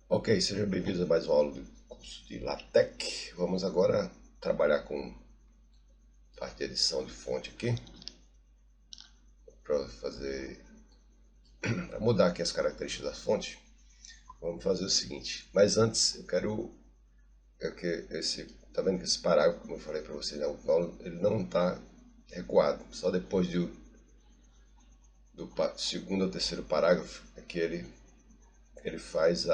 Ok, sejam bem-vindos a mais uma aula do curso de LaTeX. Vamos agora trabalhar com parte de edição de fonte aqui, para mudar aqui as características das fontes. Vamos fazer o seguinte, mas antes eu quero que tá vendo que esse parágrafo, como eu falei para vocês na última aula, ele não está recuado, só depois do segundo ou terceiro parágrafo é que ele faz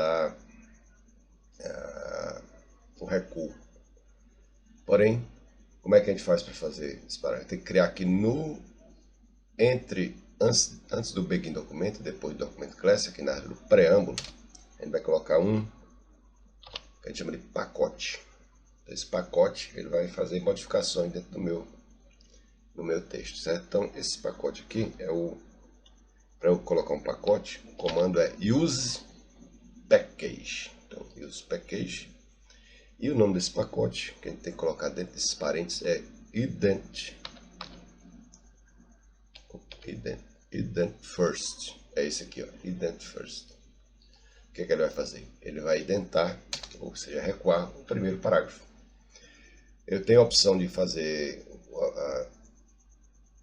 o recuo. Porém, como é que a gente faz para fazer esse parágrafo? Tem que criar aqui antes do begin documento, depois do documento class, aqui na área do preâmbulo, a gente vai colocar que a gente chama de pacote. Esse pacote ele vai fazer modificações dentro do meu texto, certo? Então esse pacote aqui para eu colocar um pacote, o comando é use package. Então use package. E o nome desse pacote que a gente tem que colocar dentro desses parênteses é ident first. É esse aqui, ó, ident first. O que ele vai fazer? Ele vai identar, ou seja, recuar o primeiro parágrafo. Eu tenho a opção de fazer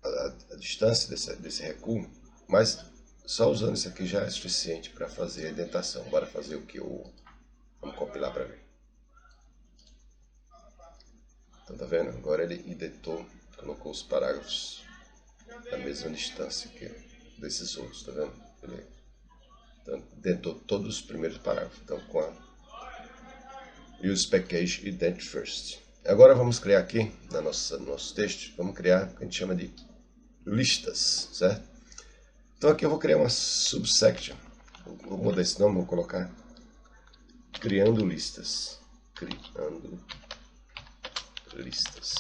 a distância desse recuo, mas só usando isso aqui já é suficiente para fazer a indentação. Bora fazer o que vamos compilar para ver. Então tá vendo? Agora ele indentou, colocou os parágrafos da mesma distância que desses outros, tá vendo? Ele indentou todos os primeiros parágrafos. Então com a use package ident first. Agora vamos criar aqui no nosso texto, vamos criar o que a gente chama de listas, certo? Então aqui eu vou criar uma subsection. Vou mudar esse nome, vou colocar criando listas. Criando listas.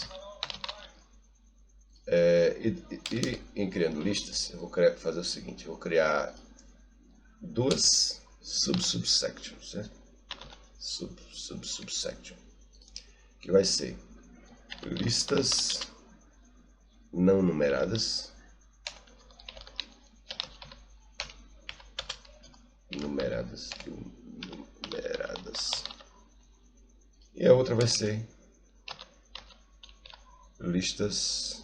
E em criando listas, eu vou fazer o seguinte, eu vou criar duas subsections, certo? Subsection, que vai ser listas não numeradas, e a outra vai ser listas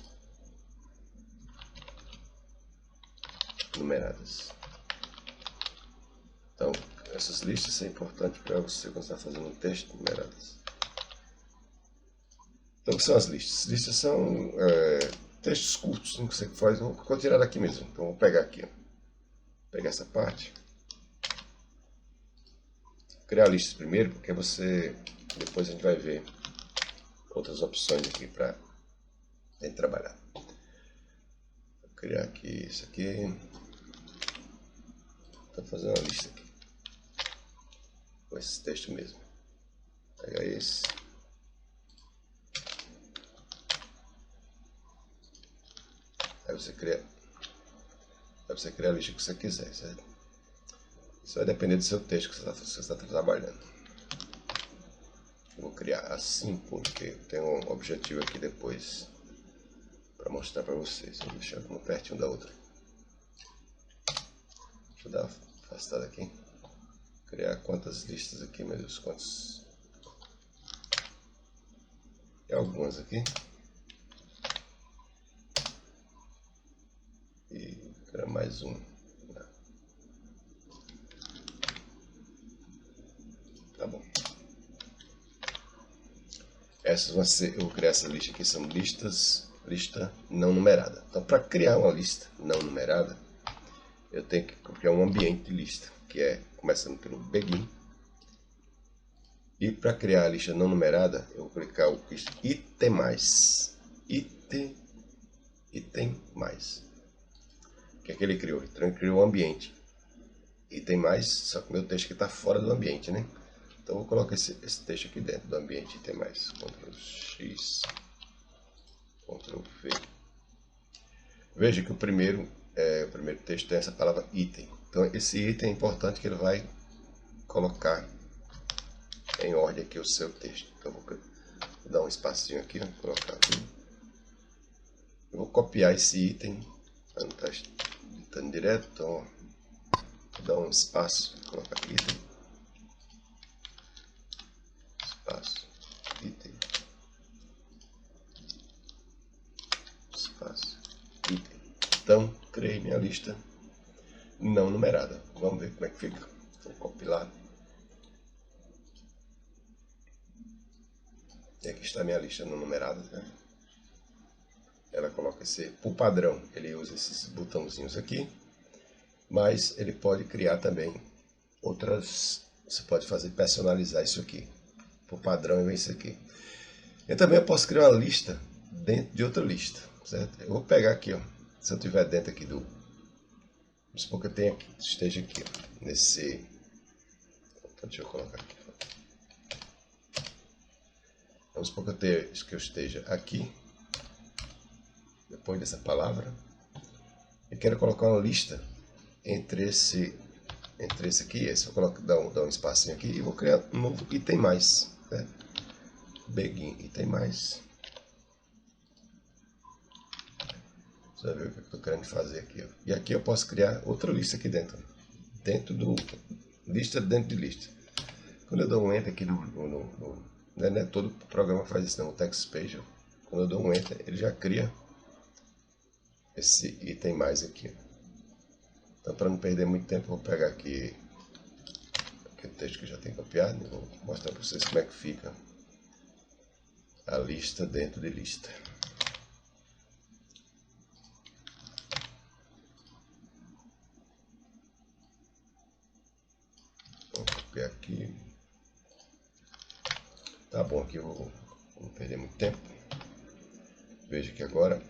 numeradas. Então, essas listas são importantes para você quando está fazendo um texto numeradas. Então, o que são as listas? Listas são textos curtos, que você faz. Vou tirar daqui mesmo. Então, vou pegar aqui, ó. Pegar essa parte. Criar listas primeiro, porque depois a gente vai ver outras opções aqui para a gente trabalhar. Vou criar aqui isso aqui. Estou fazendo uma lista aqui com esse texto mesmo. Pega esse. Aí você cria a lista que você quiser, certo? Isso vai depender do seu texto que você está trabalhando. Eu vou criar assim porque eu tenho um objetivo aqui depois para mostrar para vocês. Vou deixar uma pertinho da outra. Deixa eu dar uma afastada aqui. Criar quantas listas aqui, meu Deus, quantos? Tem algumas aqui. E criar mais um. Tá bom. Essas vão ser, eu vou criar essa lista aqui, são lista não numerada. Então, para criar uma lista não numerada, eu tenho que criar um ambiente de lista, que é começando pelo begin. E para criar a lista não numerada, eu vou clicar o item mais. Item mais. O que é que ele criou? Então ele criou um ambiente. Item mais, só que o meu texto aqui está fora do ambiente, né? Então eu vou colocar esse texto aqui dentro do ambiente item mais. Ctrl X, Ctrl V. Veja que o primeiro texto tem essa palavra item. Então esse item é importante que ele vai colocar em ordem aqui o seu texto. Então eu vou dar um espacinho aqui, vou colocar aqui. Eu vou copiar esse item, não está editando direto, então vou dar um espaço, vou colocar item. lista não numerada. Vamos ver como é que fica. Vou compilar. E aqui está a minha lista não numerada, né? Ela coloca esse, por padrão, ele usa esses botãozinhos aqui, mas ele pode criar também outras, você pode fazer personalizar isso aqui. Por padrão é isso aqui. E também eu posso criar uma lista dentro de outra lista, certo? Eu vou pegar aqui, ó, se eu tiver dentro aqui do, vamos supor que eu tenha aqui, esteja aqui, ó, nesse, então, deixa eu colocar aqui. Vamos supor que eu esteja aqui, depois dessa palavra, eu quero colocar uma lista entre esse aqui e esse. Vou dar um espacinho aqui e vou criar um novo item mais, né? Begin item mais. Você vai ver o que eu estou querendo fazer aqui, ó. E aqui eu posso criar outra lista aqui dentro, lista dentro de lista. Quando eu dou um enter aqui não é todo o programa faz isso não, o text page, ó. Quando eu dou um enter, ele já cria esse item mais aqui. Então, para não perder muito tempo, vou pegar aqui aquele texto que eu já tenho copiado e vou mostrar para vocês como é que fica a lista dentro de lista. Vou copiar aqui. Tá bom, aqui eu vou não perder muito tempo. Veja que agora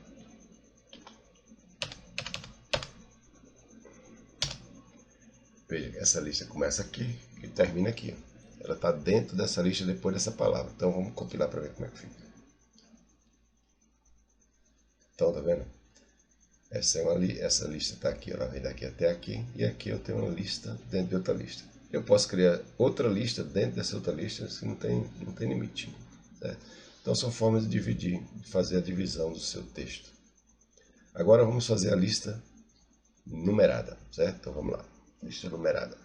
veja, essa lista começa aqui e termina aqui. Ela está dentro dessa lista depois dessa palavra. Então vamos compilar para ver como é que fica. Então, tá vendo? Essa lista está aqui, ela vem daqui até aqui. E aqui eu tenho uma lista dentro de outra lista. Eu posso criar outra lista dentro dessa outra lista, assim, não tem limite. Certo? Então são formas de dividir, de fazer a divisão do seu texto. Agora vamos fazer a lista numerada, certo? Então vamos lá. Lista numerada.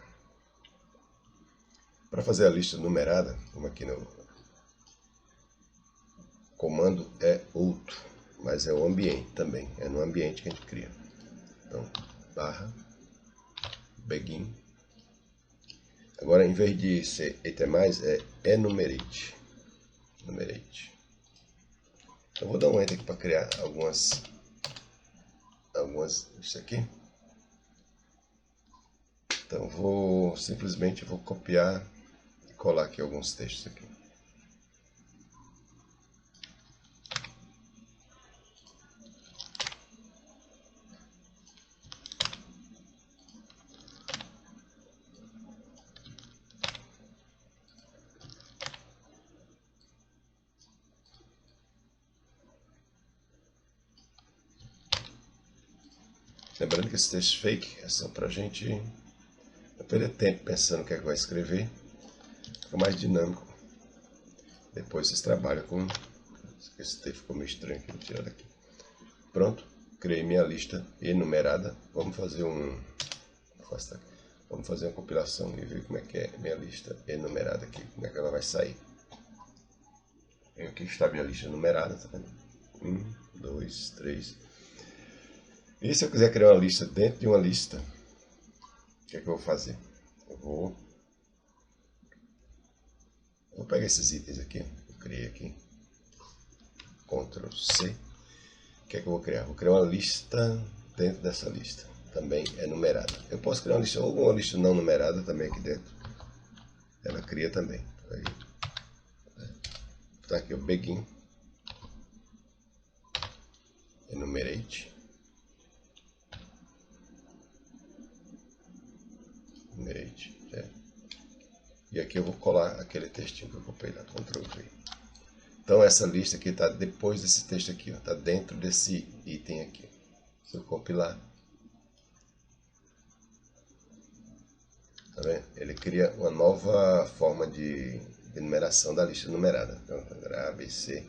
Para fazer a lista numerada, como aqui no comando é outro, mas é o ambiente também, é no ambiente que a gente cria. Então, barra, begin. Agora, em vez de ser item mais, é enumerate. Eu vou dar um enter aqui para criar algumas, isso aqui. Então, simplesmente vou copiar e colar aqui alguns textos aqui. Lembrando que esse texto fake é só pra gente não perder tempo pensando o que é que vai escrever. Fica mais dinâmico. Depois vocês trabalham com... Esse texto ficou meio estranho aqui, vou tirar daqui. Pronto, criei minha lista enumerada. Vamos fazer Vamos fazer uma compilação e ver como é que é minha lista enumerada aqui. Como é que ela vai sair. Aqui está minha lista numerada, tá vendo? 1, 2, 3... E se eu quiser criar uma lista dentro de uma lista, o que é que eu vou fazer? Eu vou pegar esses itens aqui, eu criei aqui, Ctrl C. O que é que eu vou criar? Vou criar uma lista dentro dessa lista, também é numerada. Eu posso criar uma lista, ou uma lista não numerada também aqui dentro, ela cria também. Tá aqui o begin, enumerate. E aqui eu vou colar aquele textinho que eu copiei lá, Ctrl V. Então essa lista aqui está depois desse texto aqui, está dentro desse item aqui. Se eu compilar, tá vendo? Ele cria uma nova forma de numeração da lista numerada. Então, A, B, C.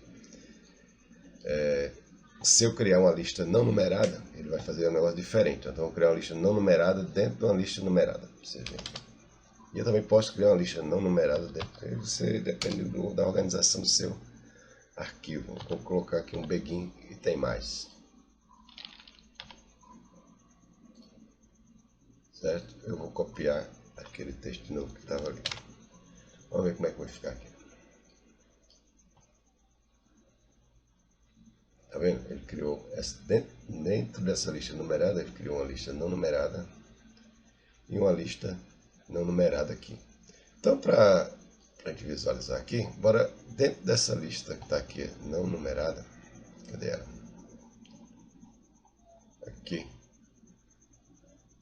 Se eu criar uma lista não numerada, ele vai fazer um negócio diferente. Então eu vou criar uma lista não numerada dentro de uma lista numerada. Pra você ver. E eu também posso criar uma lista não numerada dentro. Você depende da organização do seu arquivo. Vou colocar aqui um begin e tem mais. certo? Eu vou copiar aquele texto novo que estava ali. Vamos ver como é que vai ficar aqui. Tá vendo? Ele criou dentro dessa lista numerada, ele criou uma lista não numerada e uma lista não numerada aqui. Então, para a gente visualizar aqui, bora dentro dessa lista que está aqui não numerada, cadê ela? Aqui,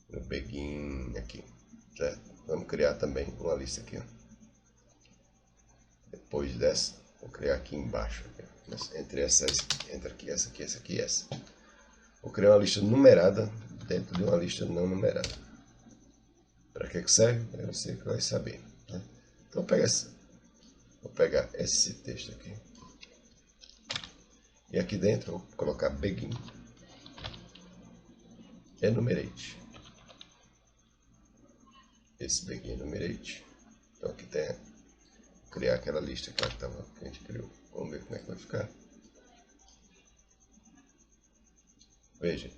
no begin aqui, certo? Vamos criar também uma lista aqui, ó. Depois dessa, vou criar aqui embaixo, entre aqui, essa aqui, essa aqui e essa. Vou criar uma lista numerada dentro de uma lista não numerada. Para que serve? Você que vai saber, né? Então vou pegar esse texto aqui. E aqui dentro eu vou colocar begin enumerate. Esse begin enumerate. Então aqui tem criar aquela lista que a gente criou. Vamos ver como é que vai ficar. Veja,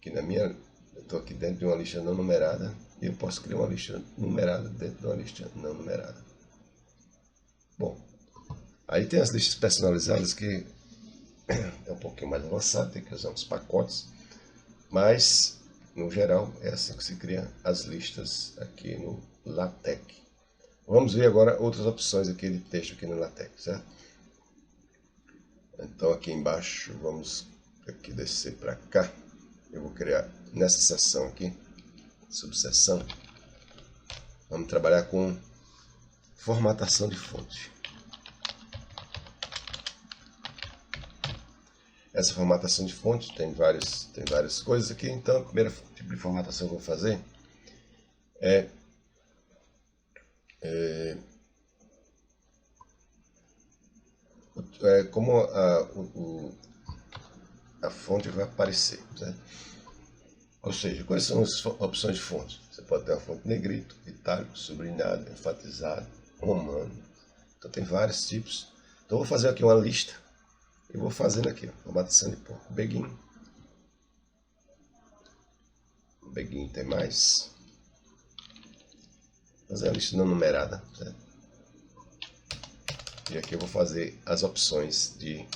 que eu estou aqui dentro de uma lista não numerada e eu posso criar uma lista numerada dentro de uma lista não numerada. Bom, aí tem as listas personalizadas que é um pouquinho mais avançado, tem que usar uns pacotes, mas no geral é assim que se cria as listas aqui no LaTeX. Vamos ver agora outras opções aqui de texto aqui no LaTeX, certo? Então aqui embaixo, vamos aqui descer para cá. Eu vou criar nessa seção aqui, subseção, vamos trabalhar com formatação de fonte. Essa formatação de fonte tem várias coisas aqui, então a primeira tipo de formatação que eu vou fazer é como a fonte vai aparecer, certo? Ou seja, quais são as opções de fonte? Você pode ter uma fonte negrito, itálico, sublinhado, enfatizado, romano. Então tem vários tipos. Então eu vou fazer aqui uma lista e vou fazendo aqui, ó, formatação de ponto. Begin tem mais. Fazer a lista não numerada, certo? E aqui eu vou fazer as opções de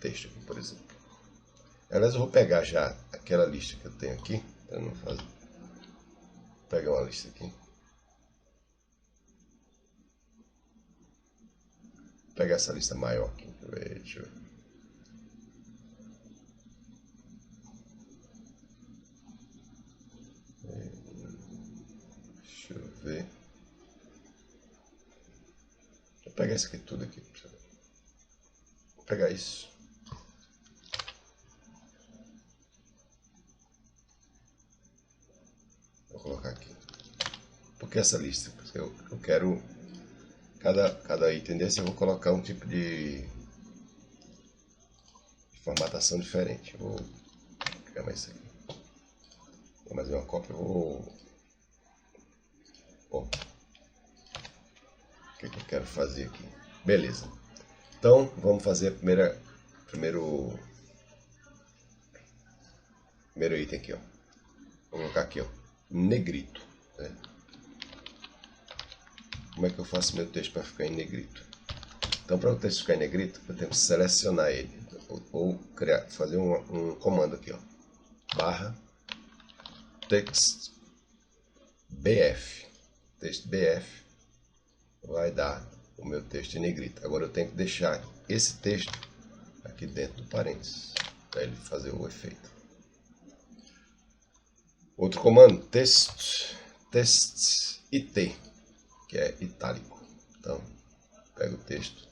texto aqui, por exemplo. Aliás, eu vou pegar já aquela lista que eu tenho aqui, para não fazer. Vou pegar uma lista aqui. Vou pegar essa lista maior aqui. Deixa eu ver. Vou pegar isso aqui tudo aqui. Vou pegar isso. Vou colocar aqui. Por que essa lista? Porque eu quero cada item desse eu vou colocar um tipo de formatação diferente. Eu vou pegar mais isso aqui. Vou fazer uma cópia. Bom, o que eu quero fazer aqui? Beleza. Então vamos fazer primeiro item aqui, ó. Vou colocar aqui, ó, negrito, né? Como é que eu faço meu texto para ficar em negrito? Então, para o texto ficar em negrito, eu tenho que selecionar ele ou fazer um comando aqui, ó, barra text bf. Texto bf vai dar o meu texto em negrito. Agora eu tenho que deixar esse texto aqui dentro do parênteses para ele fazer o efeito. Outro comando, text it, que é itálico. Então, pega o texto,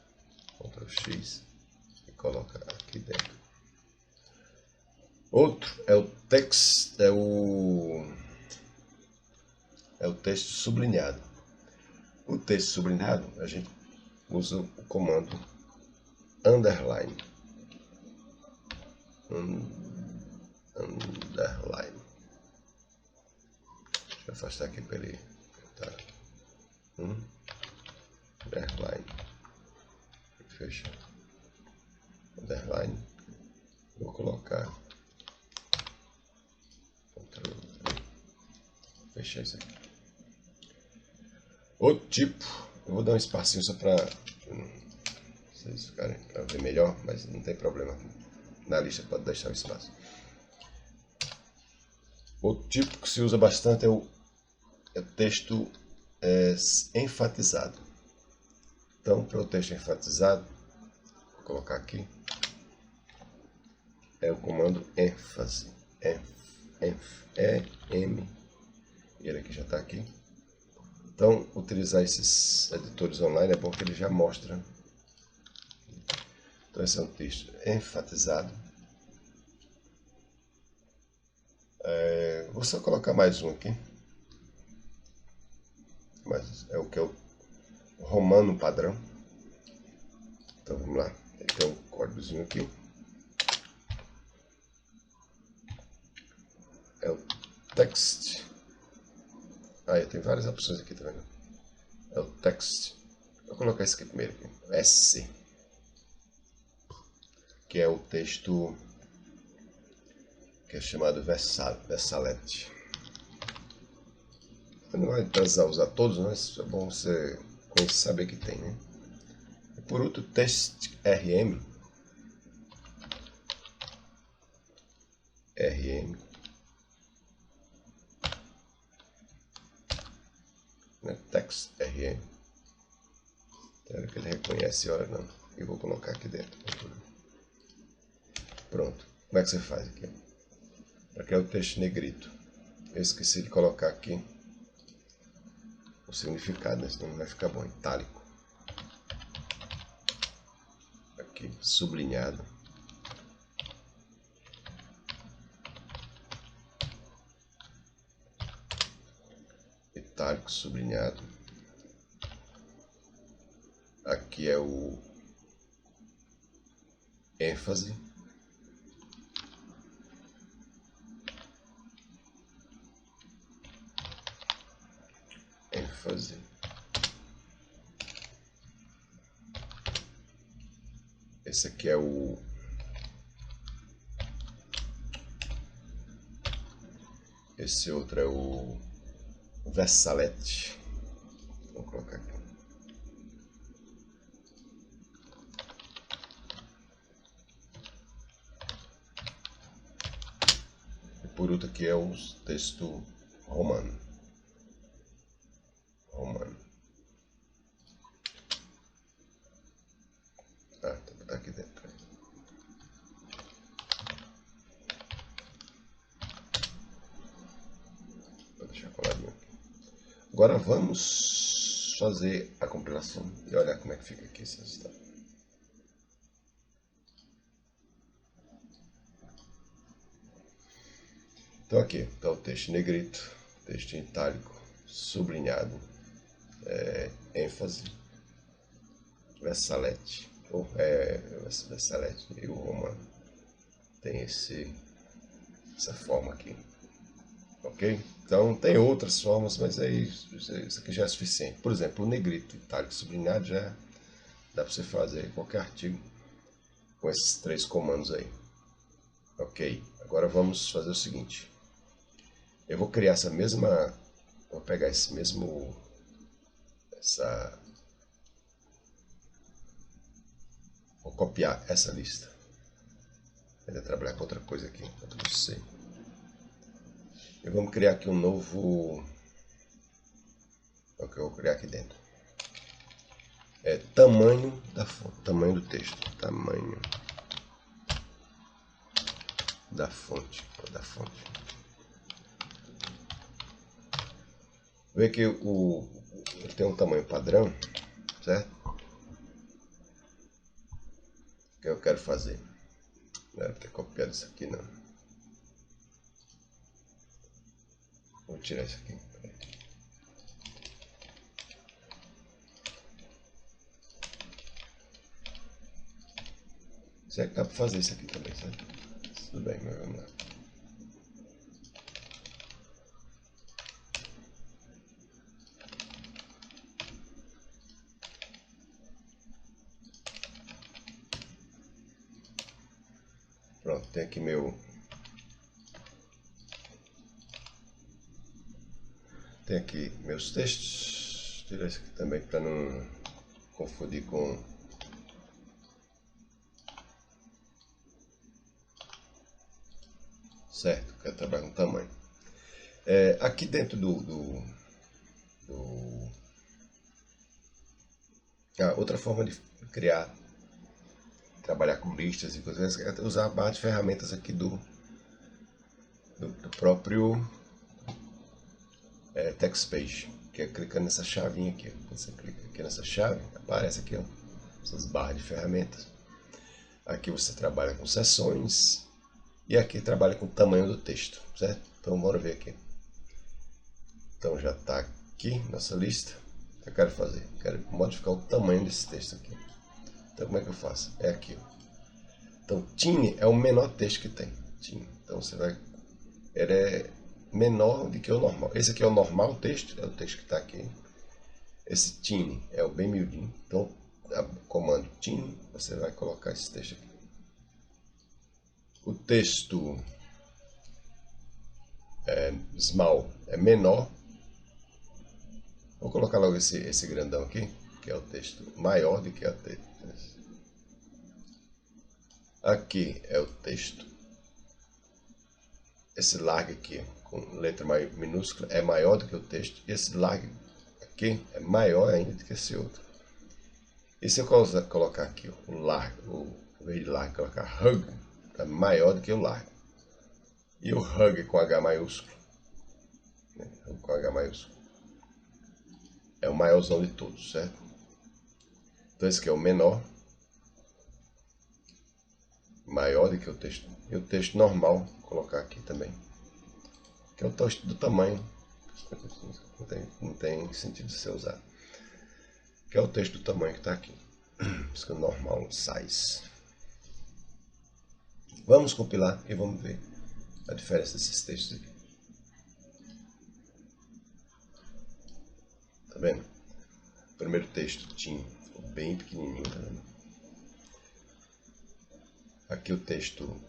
Ctrl X e coloca aqui dentro. Outro é o texto sublinhado. O texto sublinhado, a gente usa o comando underline. Underline. Deixa eu afastar aqui para ele. Tá. Underline. Fecha. Underline. Vou colocar Ctrl fechar isso aqui. Outro tipo, eu vou dar um espacinho só para vocês ficarem para ver melhor, mas não tem problema. Na lista pode deixar o espaço. Outro tipo que se usa bastante é o texto enfatizado. Então, para o texto enfatizado, vou colocar aqui, é o comando ênfase. E-M. Ele aqui já está aqui. Então, utilizar esses editores online é bom que ele já mostra. Então, esse é um texto enfatizado. Vou só colocar mais um aqui. Mas é o que é o romano padrão. Então, vamos lá. Tem um códigozinho aqui. É o text. Tem várias opções aqui, tá vendo? É o text. Vou colocar esse aqui primeiro. Aqui. S. Que é o texto que é chamado versalete. Você não vai precisar usar todos, mas é bom você saber que tem, né? E por outro, text RM. Text RM. Espero que ele reconhece, olha não. Eu vou colocar aqui dentro. Pronto. Como é que você faz aqui? Aqui é o texto negrito. Eu esqueci de colocar aqui o significado, né? Senão não vai ficar bom. Itálico. Aqui, sublinhado. Itálico, sublinhado. Aqui é o ênfase. Esse aqui é o esse outro é o versalete. Vou colocar aqui. E por outro aqui é o texto romano. Vou botar aqui dentro. Vou deixar coladinho aqui. Agora vamos fazer a compilação e olhar como é que fica aqui esse resultado. Então aqui está o texto negrito, texto em itálico, sublinhado, ênfase, versalete, versalete e o romano. Tem essa forma aqui. Ok? Então tem outras formas, mas isso aqui já é suficiente. Por exemplo, o negrito, itálico, sublinhado já dá para você fazer qualquer artigo com esses 3 comandos aí. Ok, agora vamos fazer o seguinte. Eu vou criar essa mesma... Vou pegar esse mesmo... Vou copiar essa lista. Ainda trabalhar com outra coisa aqui, Ctrl C. E vamos criar aqui um novo... O que eu vou criar aqui dentro? É tamanho da fonte, tamanho do texto. Tamanho da fonte. Vê que ele tem um tamanho padrão, certo? O que eu quero fazer? Não era ter copiado isso aqui, não. Vou tirar isso aqui. Será que dá para fazer isso aqui também, certo? Tudo bem, mas vamos lá. Pronto, tem aqui meu Tem aqui meus textos. Tirar isso aqui também para não confundir com... Certo, quero trabalhar com tamanho. Aqui dentro outra forma de criar, trabalhar com listas e coisas, é usar a barra de ferramentas aqui do próprio text page, que é clicando nessa chavinha aqui. Quando você clica aqui nessa chave, aparece aqui, ó, essas barras de ferramentas. Aqui você trabalha com seções e aqui trabalha com o tamanho do texto, certo? Então bora ver aqui. Então já está aqui nossa lista. O que eu quero fazer? Quero modificar o tamanho desse texto aqui. Então como é que eu faço? É aqui, ó. Então tiny é o menor texto que tem. Tiny. Então você vai... Ele é menor do que o normal. Esse aqui é o normal texto, é o texto que está aqui. Esse tiny é o bem miudinho. Então, comando tiny, você vai colocar esse texto aqui. O texto small é menor. Vou colocar logo esse grandão aqui, que é o texto maior do que o texto. Aqui é o texto. Esse largo aqui, com letra minúscula, é maior do que o texto. E esse largo aqui é maior ainda do que esse outro. E se eu colocar aqui o largo, em vez de largo, colocar hug, é maior do que o largo. E o hug com H maiúsculo, né? Com H maiúsculo, é o maiorzão de todos, certo? Então esse aqui é o menor, maior do que o texto. E o texto normal, vou colocar aqui também, que é o texto do tamanho, não tem sentido de ser usado, que é o texto do tamanho que está aqui. Isso que é o normal size. Vamos compilar e vamos ver a diferença desses textos aqui. Tá vendo? O primeiro texto tinha bem pequenininho, tá vendo? Aqui o texto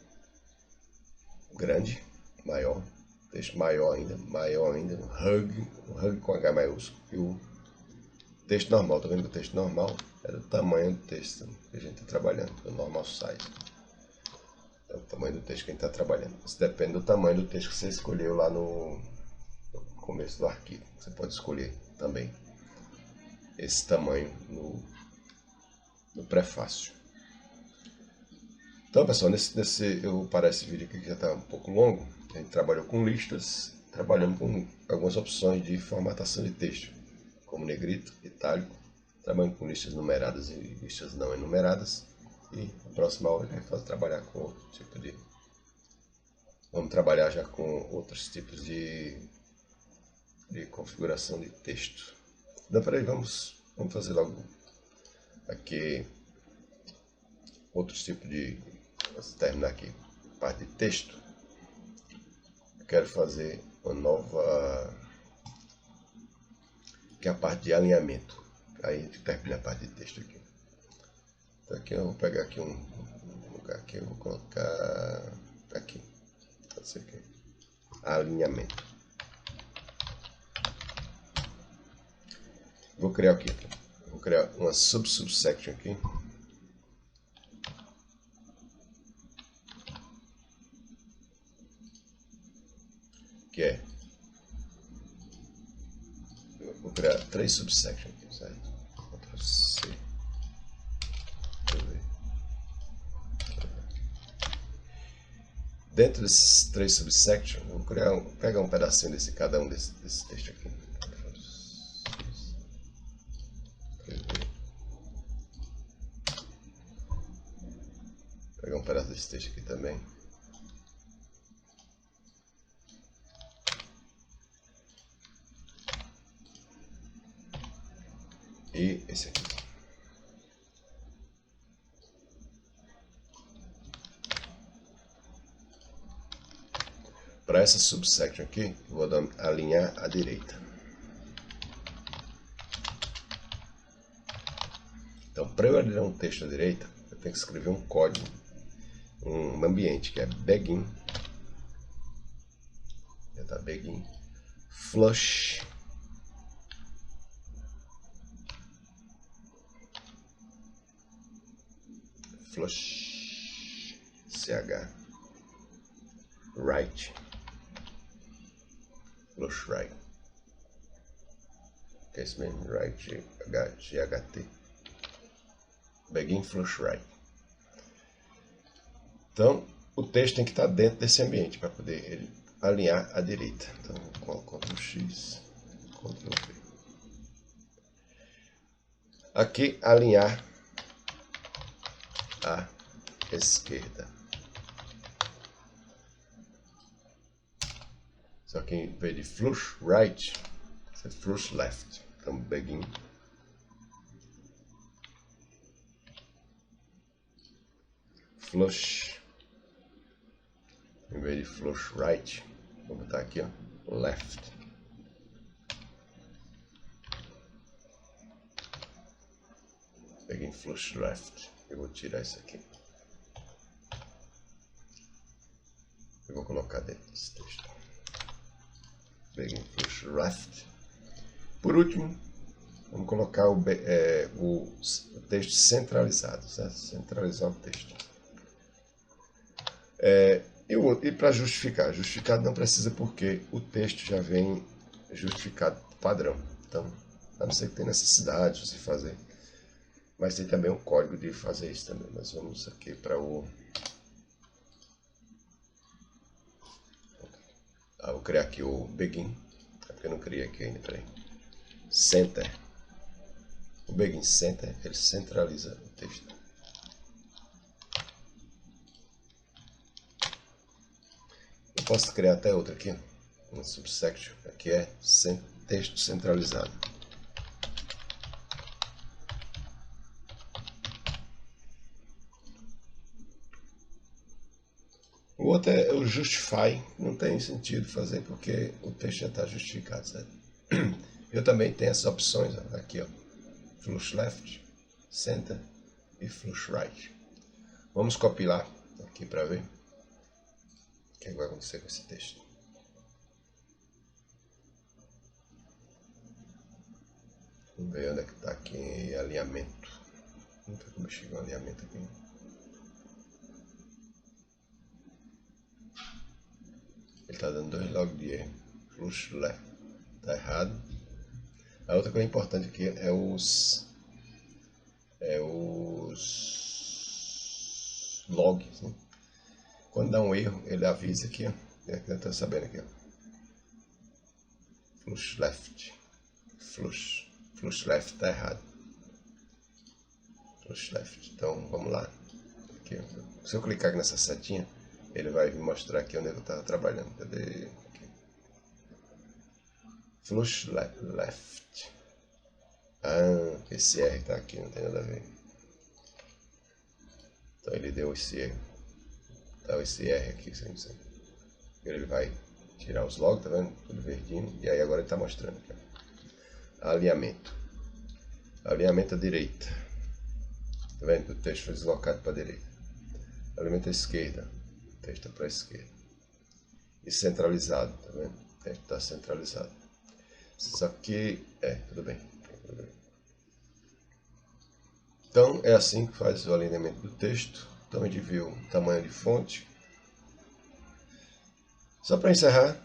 grande, maior, texto maior ainda, um hug com H maiúsculo. E o texto normal, tá vendo que o texto normal é do tamanho do texto que a gente está trabalhando, o normal size. É o tamanho do texto que a gente está trabalhando. Isso depende do tamanho do texto que você escolheu lá no começo do arquivo. Você pode escolher também esse tamanho no prefácio. Então, pessoal, eu vou parar esse vídeo aqui que já está um pouco longo. A gente trabalhou com listas, trabalhando com algumas opções de formatação de texto, como negrito, itálico, trabalhando com listas numeradas e listas não enumeradas. E na próxima aula a gente vai trabalhar com outro tipo de... Vamos trabalhar já com outros tipos de configuração de texto. Então, peraí, vamos fazer logo aqui outros tipos de... Vamos terminar aqui a parte de texto. Eu quero fazer uma nova... que é a parte de alinhamento. Aí a gente termina a parte de texto aqui. Então aqui eu vou pegar aqui um lugar aqui, eu vou colocar aqui, pode ser aqui, alinhamento. Vou criar aqui, vou criar uma subsection aqui. Que é, eu vou criar 3 subsections aqui, certo? Ctrl C. Dentro desses 3 subsections, eu vou pegar um pedacinho desse cada um desse texto aqui. Pegar um pedaço desse texto aqui também. E esse aqui. Para essa subsection aqui, eu vou alinhar à direita. Então, para eu alinhar um texto à direita, eu tenho que escrever um código, um ambiente, que é begin. Já tá begin. Flush flush, CH, right, flush right, que é isso mesmo, right, GHT, begin flush right. Então, o texto tem que estar dentro desse ambiente para poder ele alinhar à direita. Então, Ctrl X, Ctrl V. Aqui, alinhar à esquerda. Só que em vez de flush right, é flush left. Então, begin. Flush. Em vez de flush right, vou botar aqui, ó, left. Peguei flush left. Eu vou tirar isso aqui. Eu vou colocar dentro desse texto. Peguei flush left. Por último, vamos colocar o texto centralizado, certo? Centralizar o texto. E para justificar? Justificado não precisa porque o texto já vem justificado padrão. Então, a não ser que tenha necessidade de se fazer. Mas tem também o código de fazer isso também. Mas vamos aqui para o... vou criar aqui o begin. É porque eu não criei aqui ainda, peraí. Center. O begin center, ele centraliza o texto. Eu posso criar até outro aqui, um subsection, aqui é texto centralizado. O outro é o justify, não tem sentido fazer porque o texto já está justificado, certo? Eu também tenho essas opções, ó, aqui, ó, flush left, center e flush right. Vamos copiar aqui para ver o que vai acontecer com esse texto. Vamos ver onde é que está aqui alinhamento. Não sei como chegou o alinhamento aqui. Ele está dando 2 log de erro. Flush left. Está errado. A outra coisa importante aqui é os logs, né? Quando dá um erro, ele avisa aqui, ó. Eu estou sabendo aqui, ó. Flush left. Flush left está errado. Flush left. Então, vamos lá. Aqui, ó. Se eu clicar aqui nessa setinha, ele vai me mostrar aqui onde eu estava trabalhando. Cadê? Aqui. Flush left. Ah, esse R está aqui, não tem nada a ver. Então ele deu esse erro. Então esse R aqui, sem. Ele vai tirar os logs, tá vendo? Tudo verdinho. E aí agora ele está mostrando aqui. Alinhamento. Alinhamento à direita. Tá vendo? O texto foi deslocado para a direita. Alinhamento à esquerda. O texto é para a esquerda. E centralizado, tá vendo? O texto está centralizado. Isso aqui tudo bem. Então é assim que faz o alinhamento do texto. Então a gente viu o tamanho de fonte. Só para encerrar,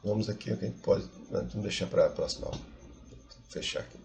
vamos aqui o que a gente pode. Vamos deixar para a próxima aula. Vou fechar aqui.